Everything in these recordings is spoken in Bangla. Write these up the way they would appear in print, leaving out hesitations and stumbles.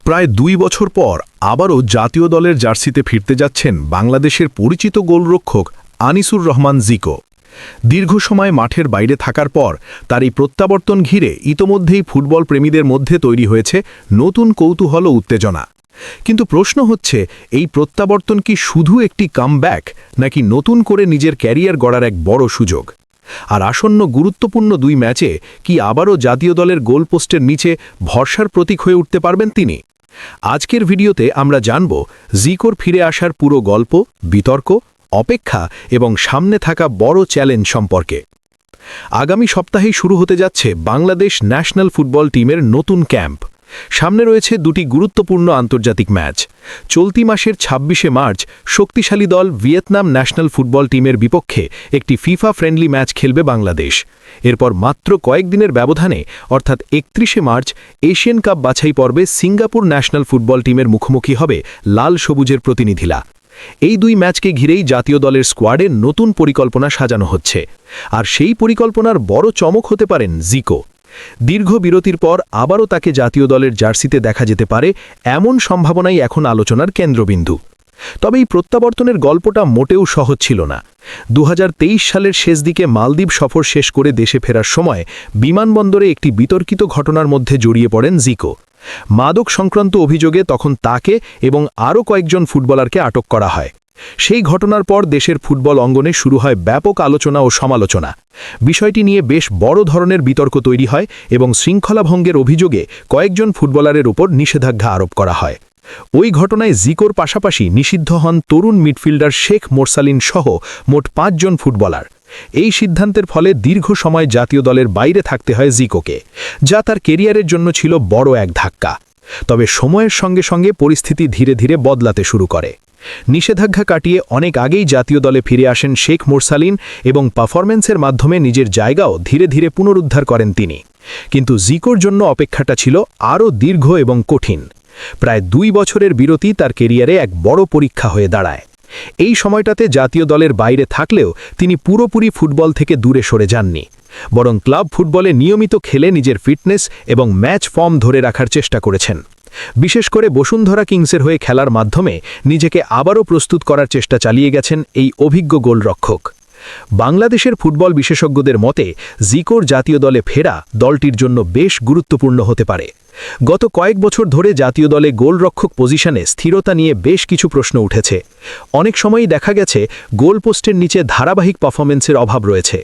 প্রায় ২ বছর পর আবারও জাতীয় দলের জার্সিতে ফিরতে যাচ্ছেন বাংলাদেশের পরিচিত গোলরক্ষক আনিসুর রহমান জিকো। দীর্ঘ সময় মাঠের বাইরে থাকার পর তার এই প্রত্যাবর্তন ঘিরে ইতোমধ্যেই ফুটবল প্রেমীদের মধ্যে তৈরি হয়েছে নতুন কৌতূহল ও উত্তেজনা। কিন্তু প্রশ্ন হচ্ছে, এই প্রত্যাবর্তন কি শুধু একটি কামব্যাক, নাকি নতুন করে নিজের ক্যারিয়ার গড়ার এক বড় সুযোগ? আর আসন্ন গুরুত্বপূর্ণ ২ ম্যাচে কি আবারও জাতীয় দলের গোলপোস্টের নিচে ভরসার প্রতীক হয়ে উঠতে পারবেন তিনি? আজকের ভিডিওতে আমরা জানব জিকোর ফিরে আসার পুরো গল্প, বিতর্ক, অপেক্ষা এবং সামনে থাকা বড় চ্যালেঞ্জ সম্পর্কে। আগামী সপ্তাহেই শুরু হতে যাচ্ছে বাংলাদেশ ন্যাশনাল ফুটবল টিমের নতুন ক্যাম্প। সামনে রয়েছে ২টি গুরুত্বপূর্ণ আন্তর্জাতিক ম্যাচ। চলতি মাসের ২৬শে মার্চ শক্তিশালী দল ভিয়েতনাম ন্যাশনাল ফুটবল টিমের বিপক্ষে একটি ফিফা ফ্রেন্ডলি ম্যাচ খেলবে বাংলাদেশ। এরপর মাত্র কয়েকদিনের ব্যবধানে অর্থাৎ ৩১শে মার্চ এশিয়ান কাপ বাছাই পর্বে সিঙ্গাপুর ন্যাশনাল ফুটবল টিমের মুখোমুখি হবে লাল সবুজের প্রতিনিধিরা। এই ২ ম্যাচকে ঘিরেই জাতীয় দলের স্কোয়াডে নতুন পরিকল্পনা সাজানো হচ্ছে। আর সেই পরিকল্পনার বড় চমক হতে পারেন জিকো। দীর্ঘ বিরতির পর আবারও তাকে জাতীয় দলের জার্সিতে দেখা যেতে পারে, এমন সম্ভাবনাই এখন আলোচনার কেন্দ্রবিন্দু। তবে এই প্রত্যাবর্তনের গল্পটা মোটেও সহজ ছিল না। ২০২৩ সালের শেষ দিকে মালদ্বীপ সফর শেষ করে দেশে ফেরার সময় বিমানবন্দরে একটি বিতর্কিত ঘটনার মধ্যে জড়িয়ে পড়েন জিকো। মাদক সংক্রান্ত অভিযোগে তখন তাকে এবং আরও কয়েকজন ফুটবলারকে আটক করা হয়। সেই ঘটনার পর দেশের ফুটবল অঙ্গনে শুরু হয় ব্যাপক আলোচনা ও সমালোচনা। বিষয়টি নিয়ে বেশ বড় ধরনের বিতর্ক তৈরি হয় এবং শৃঙ্খলা ভঙ্গের অভিযোগে কয়েকজন ফুটবলারের উপর নিষেধাজ্ঞা আরোপ করা হয়। ওই ঘটনায় জিকোর পাশাপাশি নিষিদ্ধ হন তরুণ মিডফিল্ডার শেখ মোরসালিন সহ মোট ৫ জন ফুটবলার। এই সিদ্ধান্তের ফলে দীর্ঘ সময় জাতীয় দলের বাইরে থাকতে হয় জিকোকে, যা তার কেরিয়ারের জন্য ছিল বড় এক ধাক্কা। তবে সময়ের সঙ্গে সঙ্গে পরিস্থিতি ধীরে ধীরে বদলাতে শুরু করে। নিষেধাজ্ঞা কাটিয়ে অনেক আগেই জাতীয় দলে ফিরে আসেন শেখ মোরসালিন এবং পারফরম্যান্সের মাধ্যমে নিজের জায়গাও ধীরে ধীরে পুনরুদ্ধার করেন তিনি। কিন্তু জিকোর জন্য অপেক্ষাটা ছিল আরও দীর্ঘ এবং কঠিন। প্রায় ২ বছরের বিরতি তার কেরিয়ারে এক বড় পরীক্ষা হয়ে দাঁড়ায়। এই সময়টাতে জাতীয় দলের বাইরে থাকলেও তিনি পুরোপুরি ফুটবল থেকে দূরে সরে যাননি, বরং ক্লাব ফুটবলে নিয়মিত খেলে নিজের ফিটনেস এবং ম্যাচ ফর্ম ধরে রাখার চেষ্টা করেছেন। বিশেষ করে বসুন্ধরা কিংসের হয়ে খেলার মাধ্যমে নিজেকে আবারও প্রস্তুত করার চেষ্টা চালিয়ে গেছেন এই অভিজ্ঞ গোলরক্ষক। বাংলাদেশের ফুটবল বিশেষজ্ঞদের মতে জিকোর জাতীয় দলে ফেরা দলটির জন্য বেশ গুরুত্বপূর্ণ হতে পারে। গত কয়েক বছর ধরে জাতীয় দলে গোলরক্ষক পজিশনে স্থিরতা নিয়ে বেশ কিছু প্রশ্ন উঠেছে। অনেক সময়ই দেখা গেছে গোলপোস্টের নিচে ধারাবাহিক পারফরম্যান্সের অভাব রয়েছে।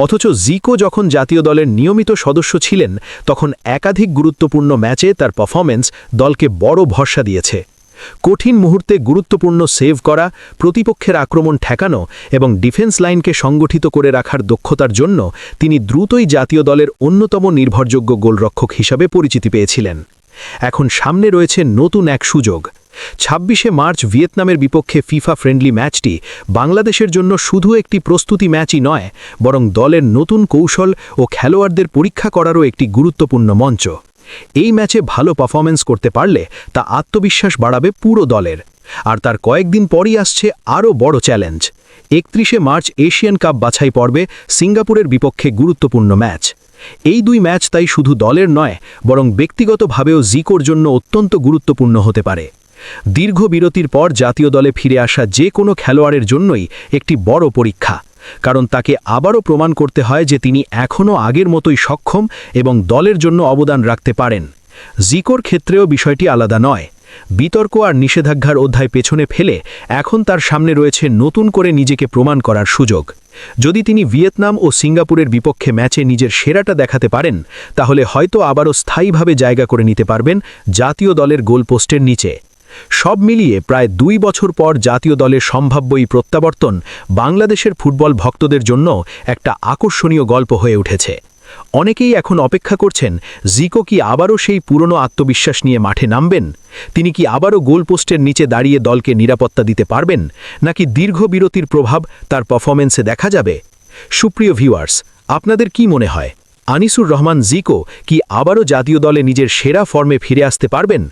অথচ জিকো যখন জাতীয় দলের নিয়মিত সদস্য ছিলেন, তখন একাধিক গুরুত্বপূর্ণ ম্যাচে তার পারফরম্যান্স দলকে বড় ভরসা দিয়েছে। কঠিন মুহূর্তে গুরুত্বপূর্ণ সেভ করা, প্রতিপক্ষের আক্রমণ ঠেকানো এবং ডিফেন্স লাইনকে সংগঠিত করে রাখার দক্ষতার জন্য তিনি দ্রুতই জাতীয় দলের অন্যতম নির্ভরযোগ্য গোলরক্ষক হিসাবে পরিচিতি পেয়েছিলেন। এখন সামনে রয়েছে নতুন এক সুযোগ। ২৬শে মার্চ ভিয়েতনামের বিপক্ষে ফিফা ফ্রেন্ডলি ম্যাচটি বাংলাদেশের জন্য শুধু একটি প্রস্তুতি ম্যাচই নয়, বরং দলের নতুন কৌশল ও খেলোয়াড়দের পরীক্ষা করারও একটি গুরুত্বপূর্ণ মঞ্চ। এই ম্যাচে ভালো পারফরম্যান্স করতে পারলে তা আত্মবিশ্বাস বাড়াবে পুরো দলের। আর তার কয়েকদিন পরই আসছে আরও বড় চ্যালেঞ্জ। ৩১শে মার্চ এশিয়ান কাপ বাছাই পর্বে সিঙ্গাপুরের বিপক্ষে গুরুত্বপূর্ণ ম্যাচ। এই ২ ম্যাচ তাই শুধু দলের নয়, বরং ব্যক্তিগতভাবেও জিকোর জন্য অত্যন্ত গুরুত্বপূর্ণ হতে পারে। দীর্ঘ বিরতির পর জাতীয় দলে ফিরে আসা যে কোনো খেলোয়াড়ের জন্যই একটি বড় পরীক্ষা, কারণ তাকে আবারও প্রমাণ করতে হয় যে তিনি এখনও আগের মতোই সক্ষম এবং দলের জন্য অবদান রাখতে পারেন। জিকোর ক্ষেত্রেও বিষয়টি আলাদা নয়। বিতর্ক আর নিষেধাজ্ঞার অধ্যায় পেছনে ফেলে এখন তার সামনে রয়েছে নতুন করে নিজেকে প্রমাণ করার সুযোগ। যদি তিনি ভিয়েতনাম ও সিঙ্গাপুরের বিপক্ষে ম্যাচে নিজের সেরাটা দেখাতে পারেন, তাহলে হয়তো আবারও স্থায়ীভাবে জায়গা করে নিতে পারবেন জাতীয় দলের গোলপোস্টের নিচে। সব মিলিয়ে প্রায় ২ বছর পর জাতীয় দলের সম্ভাব্য এই প্রত্যাবর্তন বাংলাদেশের ফুটবল ভক্তদের জন্য একটা আকর্ষণীয় গল্প হয়ে উঠেছে। অনেকেই এখন অপেক্ষা করছেন জিকো কি আবারও সেই পুরনো আত্মবিশ্বাস নিয়ে মাঠে নামবেন। তিনি কি আবারও গোলপোস্টের নিচে দাঁড়িয়ে দলকে নিরাপত্তা দিতে পারবেন, নাকি দীর্ঘ বিরতির প্রভাব তার পারফরম্যান্সে দেখা যাবে? সুপ্রিয় ভিউয়ার্স, আপনাদের কি মনে হয়, আনিসুর রহমান জিকো কি আবারও জাতীয় দলে নিজের সেরা ফর্মে ফিরে আসতে পারবেন?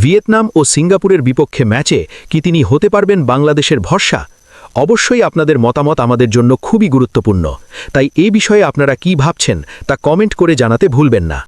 ভিয়েতনাম ও সিঙ্গাপুরের বিপক্ষে ম্যাচে কি তিনি হতে পারবেন বাংলাদেশের ভরসা? অবশ্যই আপনাদের মতামত আমাদের জন্য খুবই গুরুত্বপূর্ণ। তাই এই বিষয়ে আপনারা কি ভাবছেন তা কমেন্ট করে জানাতে ভুলবেন না।